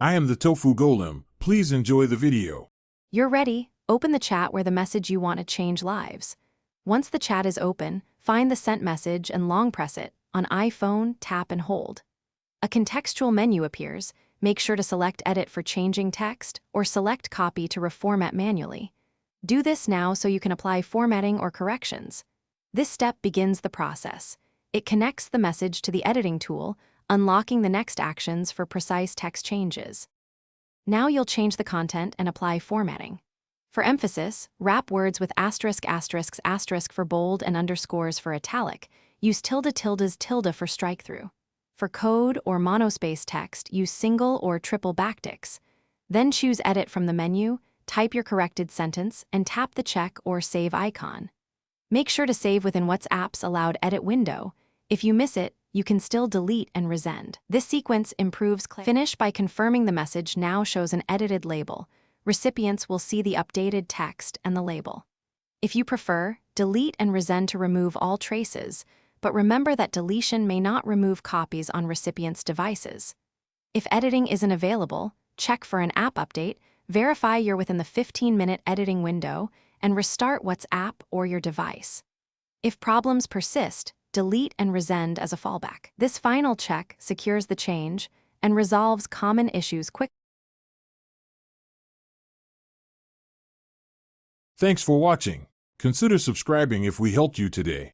I am the Tofu Golem. Please enjoy the video. You're ready. Open the chat where the message you want to change lives. Once the chat is open, find the sent message and long press it. On iPhone, tap and hold. A contextual menu appears. Make sure to select Edit for changing text or select Copy to reformat manually. Do this now so you can apply formatting or corrections. This step begins the process. It connects the message to the editing tool, unlocking the next actions for precise text changes. Now you'll change the content and apply formatting. For emphasis, wrap words with asterisk asterisks asterisk for bold and underscores for italic. Use tilde tildes tilde for strike-through. For code or monospace text, use single or triple backticks. Then choose Edit from the menu, type your corrected sentence, and tap the check or save icon. Make sure to save within WhatsApp's allowed edit window. If you miss it, you can still delete and resend. This sequence improves clarity. Finish by confirming the message now shows an edited label. Recipients will see the updated text and the label. If you prefer, delete and resend to remove all traces, but remember that deletion may not remove copies on recipients' devices. If editing isn't available, check for an app update, verify you're within the 15-minute editing window, and restart WhatsApp or your device. If problems persist, delete and resend as a fallback. This final check secures the change and resolves common issues quickly. Thanks for watching. Consider subscribing if we helped you today.